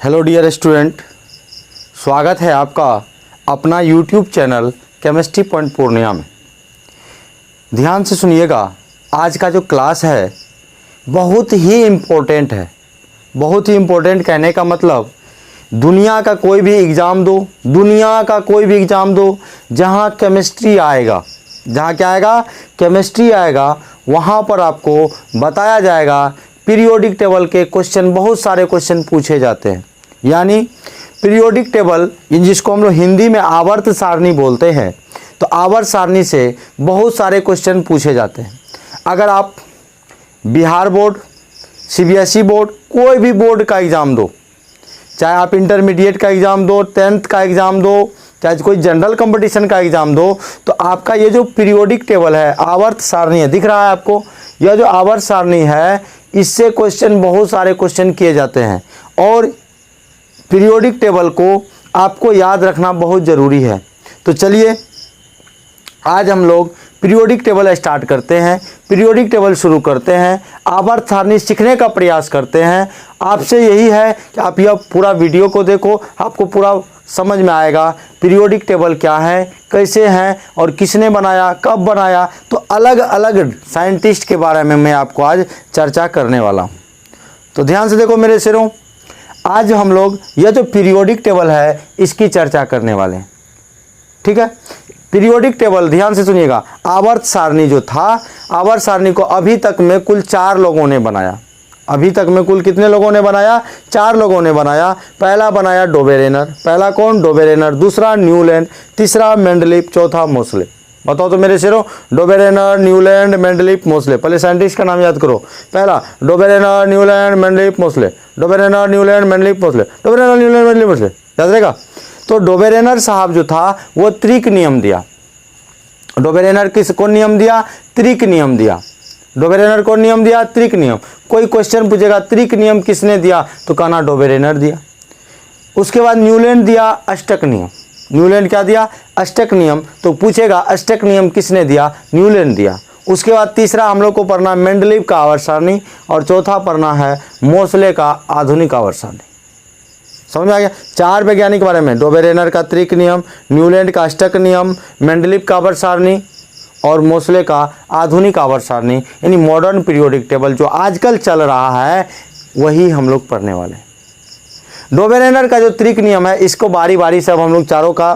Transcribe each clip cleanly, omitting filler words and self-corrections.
Hello dear student, स्वागत है आपका अपना YouTube channel chemistry point Purnia में। ध्यान से सुनिएगा, आज का जो क्लास है बहुत ही इम्पोर्टेंट है। बहुत ही इम्पोर्टेंट कहने का मतलब दुनिया का कोई भी एग्ज़ाम दो, दुनिया का कोई भी एग्ज़ाम दो, जहाँ केमिस्ट्री आएगा, जहाँ क्या आएगा, केमिस्ट्री आएगा, वहाँ पर आपको बताया जाएगा पीरियोडिक टेबल के क्वेश्चन, बहुत सारे क्वेश्चन पूछे जाते हैं। यानी पीरियोडिक टेबल जिसको हम लोग हिंदी में आवर्त सारणी बोलते हैं, तो आवर्त सारणी से बहुत सारे क्वेश्चन पूछे जाते हैं। अगर आप बिहार बोर्ड, सीबीएसई बोर्ड, कोई भी बोर्ड का एग्ज़ाम दो, चाहे आप इंटरमीडिएट का एग्ज़ाम दो, 10th का एग्ज़ाम दो, चाहे कोई जनरल कंपटीशन का एग्ज़ाम दो, तो आपका ये जो पीरियोडिक टेबल है, आवर्त सारणी है, दिख रहा है आपको, यह जो आवर्त सारणी है, इससे क्वेश्चन, बहुत सारे क्वेश्चन किए जाते हैं। और पीरियोडिक टेबल को आपको याद रखना बहुत ज़रूरी है। तो चलिए आज हम लोग पीरियोडिक टेबल स्टार्ट करते हैं, पीरियोडिक टेबल शुरू करते हैं, आवर्त सारणी सीखने का प्रयास करते हैं। आपसे यही है कि आप यह पूरा वीडियो को देखो, आपको पूरा समझ में आएगा पीरियोडिक टेबल क्या है, कैसे हैं और किसने बनाया, कब बनाया। तो अलग अलग साइंटिस्ट के बारे में मैं आपको आज चर्चा करने वाला हूँ। तो ध्यान से देखो मेरे सिरों, आज हम लोग यह जो पीरियोडिक टेबल है इसकी चर्चा करने वाले हैं। ठीक है, पीरियोडिक टेबल ध्यान से सुनिएगा। आवर्त सारणी जो था, आवर्त सारणी को अभी तक में कुल 4 लोगों ने बनाया। अभी तक में कुल कितने लोगों ने बनाया? 4 लोगों ने बनाया। पहला बनाया डोबेरेनर, पहला कौन? डोबेरेनर। दूसरा न्यूलैंड, तीसरा मेंडलीफ, चौथा मोसले। बताओ तो मेरे शेरों, डोबेरेनर, न्यूलैंड, मेंडलीफ, मोसले। पहले साइंटिस्ट का नाम याद करो। पहला डोबेरेनर, Newland, Mendeleev, Mosle. डोबेरेनर, Newland, Mendeleev, Mosle. डोबेरेनर, Newland, Mendeleev, Mosle. याद रहेगा। तो डोबेरेनर साहब जो था वो त्रिक नियम दिया। डोबेरेनर किसको नियम दिया? त्रिक नियम दिया। डोबेरेनर को नियम दिया, त्रिक नियम। कोई क्वेश्चन पूछेगा त्रिक नियम किसने दिया, तो कहना डोबेरेनर दिया। उसके बाद न्यूलैंड दिया अष्टक नियम। न्यूलैंड क्या दिया? अष्टक नियम। तो पूछेगा अष्टक नियम किसने दिया? न्यूलैंड दिया। उसके बाद तीसरा हम लोग को पढ़ना मेंडलीफ का आवर्त सारणी, और चौथा पढ़ना है मोसले का आधुनिक आवर्त सारणी। समझ में आ गया? 4 वैज्ञानिक के बारे में, डोबेरेनर का त्रिक नियम, न्यूलैंड का अष्टक नियम, मेंडलीफ का आवर्त सारणी और मोसले का आधुनिक आवर्त सारणी, यानी मॉडर्न पीरियोडिक टेबल जो आजकल चल रहा है वही हम लोग पढ़ने वाले हैं। डोबेरेनर का जो त्रिक नियम है, इसको बारी बारी से अब हम लोग चारों का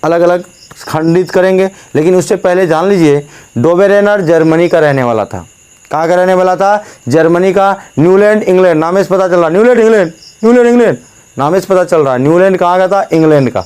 अलग अलग खंडित करेंगे, लेकिन उससे पहले जान लीजिए डोबेरेनर जर्मनी का रहने वाला था। कहाँ का रहने वाला था? जर्मनी का। न्यूलैंड इंग्लैंड, नाम से पता चल रहा, न्यूलैंड इंग्लैंड, न्यूलैंड इंग्लैंड, नाम से पता चल रहा है। न्यूलैंड कहाँ का था? इंग्लैंड का।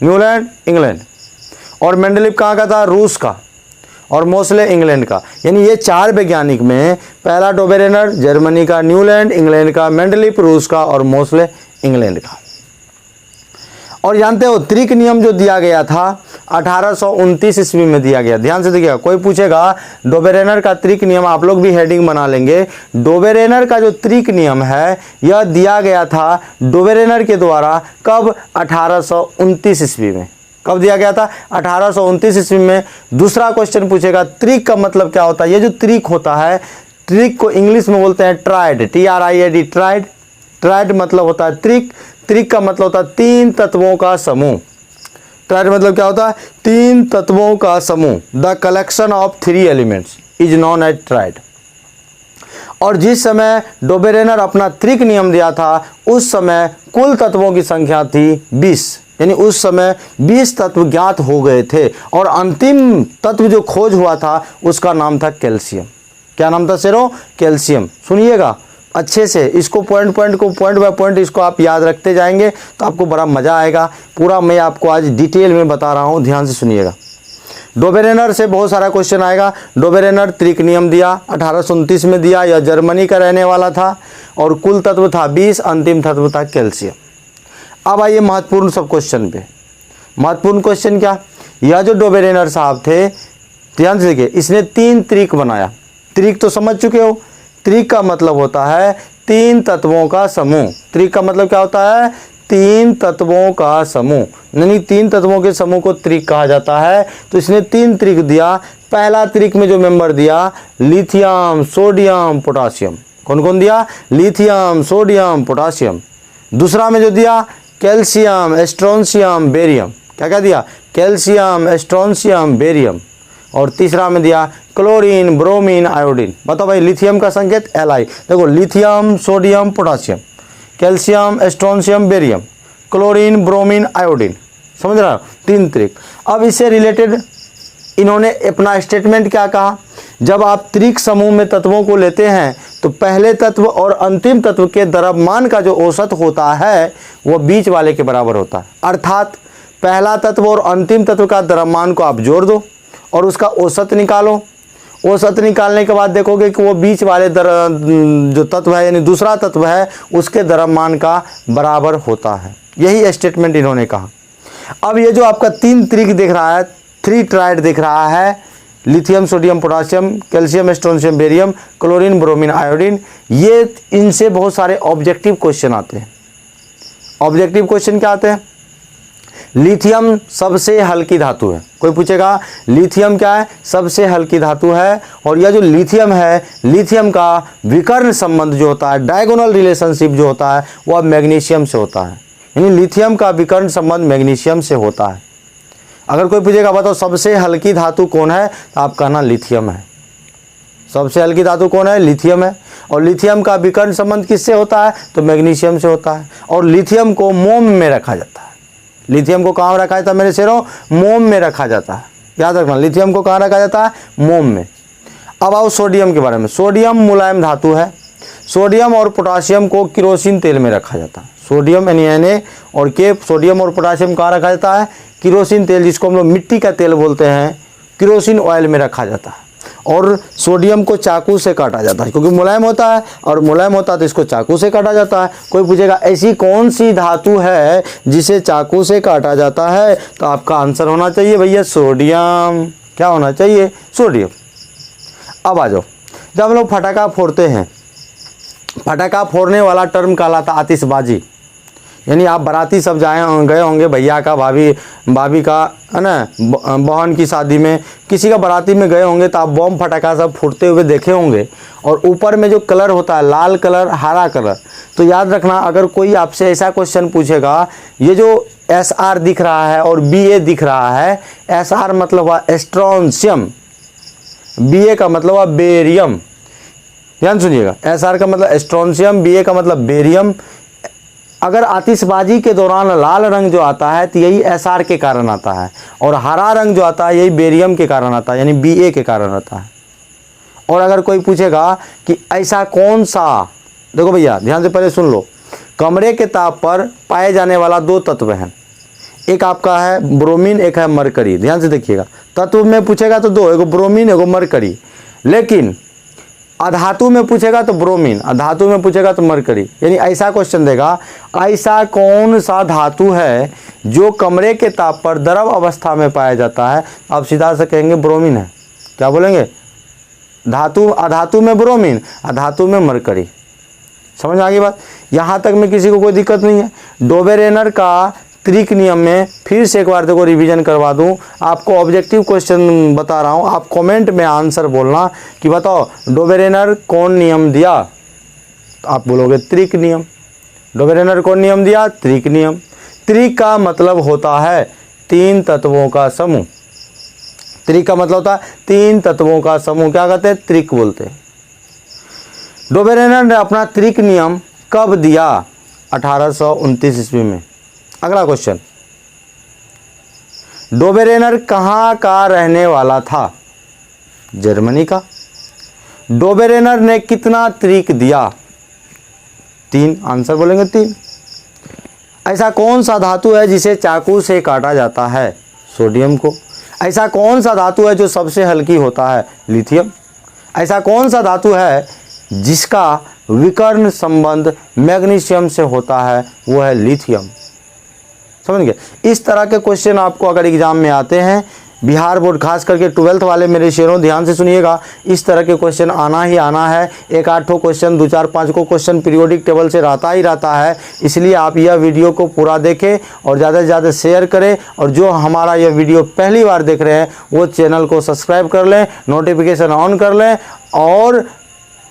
Newland England. और मेंडलीफ कहाँ का था? रूस का। और मोसले इंग्लैंड का। यानी ये 4 वैज्ञानिक में पहला डोबेरेनर जर्मनी का, न्यूलैंड इंग्लैंड का, मेंडलीफ रूस का और मोसले इंग्लैंड का। और जानते हो त्रिक नियम जो दिया गया था 1829 ईस्वी में दिया गया। ध्यान से देखिएगा, कोई पूछेगा डोबेरेनर का त्रिक नियम, आप लोग भी हेडिंग बना लेंगे। डोबेरेनर का जो त्रिक नियम है यह दिया गया था डोबेरेनर के द्वारा। कब? 1829 ईस्वी में। कब दिया गया था? 1829 ईस्वी में। दूसरा क्वेश्चन पूछेगा त्रिक का मतलब क्या होता है? ये जो त्रिक होता है, त्रिक को इंग्लिश में बोलते हैं ट्राइड, TRIAD, ट्राइड। ट्राइड मतलब होता है त्रिक। त्रिक का मतलब होता है 3 तत्वों का समूह। ट्राइड मतलब क्या होता है? 3 तत्वों का समूह। The collection of 3 elements is known as triad. और जिस समय डोबेरेनर अपना त्रिक नियम दिया था, उस समय कुल तत्वों की संख्या थी 20। यानी उस समय 20 तत्व ज्ञात हो गए थे। और अंतिम तत्व जो खोज हुआ था उसका नाम था कैल्शियम। क्या नाम था शेरों? कैल्शियम। सुनिएगा अच्छे से, इसको पॉइंट बाय पॉइंट इसको आप याद रखते जाएंगे तो आपको बड़ा मज़ा आएगा। पूरा मैं आपको आज डिटेल में बता रहा हूँ, ध्यान से सुनिएगा। डोबेरेनर से बहुत सारा क्वेश्चन आएगा। डोबेरेनर त्रिक नियम दिया, 1829 में दिया। यह जर्मनी का रहने वाला था और कुल तत्व था 20, अंतिम तत्व था कैल्शियम। अब आइए महत्वपूर्ण सब क्वेश्चन पे। महत्वपूर्ण क्वेश्चन क्या? यह जो डोबेरेनर साहब थे, ध्यान से देखिए, इसने 3 त्रिक बनाया। त्रिक तो समझ चुके हो। त्रिक का मतलब होता है 3 तत्वों का समूह। त्रिक का मतलब क्या होता है? 3 तत्वों का समूह। यानी 3 तत्वों के समूह को त्रिक कहा जाता है। तो इसने 3 त्रिक दिया। पहला त्रिक में जो मेंबर दिया, लिथियम, सोडियम, पोटासियम। कौन कौन दिया? Lithium, sodium, potassium. दूसरा में जो दिया कैल्शियम, स्ट्रोंशियम, बेरियम, क्या क्या दिया, कैल्शियम, स्ट्रोंशियम, बेरियम। और तीसरा में दिया क्लोरीन, ब्रोमीन, आयोडीन। बताओ भाई लिथियम का संकेत Li। देखो lithium, sodium, potassium, calcium, strontium, barium, chlorine, bromine, iodine. समझ रहा हो, 3 त्रिक। अब इससे रिलेटेड इन्होंने अपना स्टेटमेंट क्या कहा, जब आप त्रिक समूह में तत्वों को लेते हैं तो पहले तत्व और अंतिम तत्व के द्रव्यमान का जो औसत होता है वह बीच वाले के बराबर होता है। अर्थात पहला तत्व और अंतिम तत्व का द्रव्यमान को आप जोड़ दो और उसका औसत निकालो। औसत निकालने के बाद देखोगे कि वो बीच वाले जो तत्व है यानी दूसरा तत्व है उसके द्रव्यमान का बराबर होता है। यही स्टेटमेंट इन्होंने कहा। अब ये जो आपका 3 त्रिक दिख रहा है, 3 ट्राइड दिख रहा है, lithium, sodium, potassium, calcium, strontium, barium, chlorine, bromine, iodine, ये इनसे बहुत सारे ऑब्जेक्टिव क्वेश्चन आते हैं। ऑब्जेक्टिव क्वेश्चन क्या आते हैं, लिथियम सबसे हल्की धातु है। कोई पूछेगा लिथियम क्या है, सबसे हल्की धातु है। और यह जो लिथियम है, लिथियम का विकर्ण संबंध जो होता है, डायगोनल रिलेशनशिप जो होता है वह मैग्नीशियम से होता है। यानी लिथियम का विकर्ण संबंध मैग्नीशियम से होता है। अगर कोई पूछेगा बताओ सबसे हल्की धातु कौन है, तो आप कहना लिथियम है। सबसे हल्की धातु कौन है, लिथियम है। और लिथियम का विकर्ण संबंध किससे होता है, तो मैग्नीशियम से होता है। और लिथियम को मोम में रखा जाता है। लिथियम को कहाँ रखा जाता है मेरे शेरों, मोम में रखा जाता है। याद रखना, लिथियम को कहाँ रखा जाता है, मोम में। अब आओ सोडियम के बारे में। सोडियम मुलायम धातु है। सोडियम और पोटासियम को किरोसिन तेल में रखा जाता है। सोडियम यानी Na और K, सोडियम और पोटासियम कहाँ रखा जाता है, किरोसिन तेल, जिसको हम लोग मिट्टी का तेल बोलते हैं, किरोसिन ऑयल में रखा जाता है। और सोडियम को चाकू से काटा जाता है क्योंकि मुलायम होता है, और मुलायम होता है तो इसको चाकू से काटा जाता है। कोई पूछेगा ऐसी कौन सी धातु है जिसे चाकू से काटा जाता है, तो आपका आंसर होना चाहिए भैया सोडियम। क्या होना चाहिए, सोडियम। अब आ जाओ, जब हम लोग फटाका फोड़ते हैं, फटाका फोड़ने वाला टर्म कहलाता आतिशबाजी। यानी आप बाराती सब गए होंगे, भैया का, भाभी का, है ना, बहन की शादी में, किसी का बाराती में गए होंगे तो आप बम फटाका सब फूटते हुए देखे होंगे। और ऊपर में जो कलर होता है, लाल कलर, हरा कलर, तो याद रखना अगर कोई आपसे ऐसा क्वेश्चन पूछेगा, ये जो SR दिख रहा है और BA दिख रहा है, SR मतलब हुआ स्ट्रोंशियम, BA का मतलब हुआ बेरियम। ध्यान सुनिएगा, SR का मतलब स्ट्रोंशियम, BA का मतलब बेरियम। अगर आतिशबाजी के दौरान लाल रंग जो आता है तो यही SR के कारण आता है, और हरा रंग जो आता है यही बेरियम के कारण आता है, यानी BA के कारण आता है। और अगर कोई पूछेगा कि ऐसा कौन सा, देखो भैया ध्यान से पहले सुन लो, कमरे के ताप पर पाए जाने वाला 2 तत्व हैं, एक आपका है ब्रोमीन, एक है मरकरी। ध्यान से देखिएगा, तत्व में पूछेगा तो 2, एगो ब्रोमीन, एगो मरकरी। लेकिन अधातु में पूछेगा तो ब्रोमीन, अधातु में पूछेगा तो मरकरी। यानी ऐसा क्वेश्चन देगा, ऐसा कौन सा धातु है जो कमरे के ताप पर द्रव अवस्था में पाया जाता है, आप सीधा से कहेंगे ब्रोमीन है। क्या बोलेंगे, धातु, अधातु में ब्रोमीन, अधातु में मरकरी। समझ आ गई बात, यहाँ तक में किसी को कोई दिक्कत नहीं है। डोबेरेनर का त्रिक नियम में फिर से एक बार देखो रिवीजन करवा दूं, आपको ऑब्जेक्टिव क्वेश्चन बता रहा हूं, आप कमेंट में आंसर बोलना कि बताओ डोबेरेनर कौन नियम दिया, तो आप बोलोगे त्रिक नियम। डोबेरेनर कौन नियम दिया, त्रिक नियम। त्रिक का मतलब होता है 3 तत्वों का समूह। त्रिक का मतलब होता है 3 तत्वों का समूह, क्या कहते हैं, त्रिक बोलते हैं। डोबेरेनर ने अपना त्रिक नियम कब दिया, 1829 ईस्वी में। अगला क्वेश्चन, डोबेरेनर कहाँ का रहने वाला था, जर्मनी का। डोबेरेनर ने कितना त्रिक दिया, 3, आंसर बोलेंगे 3। ऐसा कौन सा धातु है जिसे चाकू से काटा जाता है, सोडियम को। ऐसा कौन सा धातु है जो सबसे हल्की होता है, लिथियम। ऐसा कौन सा धातु है जिसका विकर्ण संबंध मैग्नीशियम से होता है, वो है लिथियम। समझ गए। इस तरह के क्वेश्चन आपको अगर एग्जाम में आते हैं, बिहार बोर्ड खास करके 12th वाले मेरे शेरों ध्यान से सुनिएगा, इस तरह के क्वेश्चन आना ही आना है। 1-8 क्वेश्चन, 2-4-5 को क्वेश्चन पीरियोडिक टेबल से रहता ही रहता है। इसलिए आप यह वीडियो को पूरा देखें और ज़्यादा से ज़्यादा शेयर करें। और जो हमारा यह वीडियो पहली बार देख रहे हैं वो चैनल को सब्सक्राइब कर लें, नोटिफिकेशन ऑन कर लें, और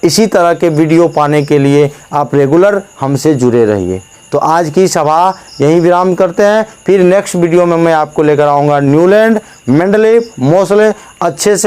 इसी तरह के वीडियो पाने के लिए आप रेगुलर हमसे जुड़े रहिए। तो आज की सभा यहीं विराम करते हैं। फिर नेक्स्ट वीडियो में मैं आपको लेकर आऊँगा न्यूलैंड, मेंडलीव, मोसले अच्छे से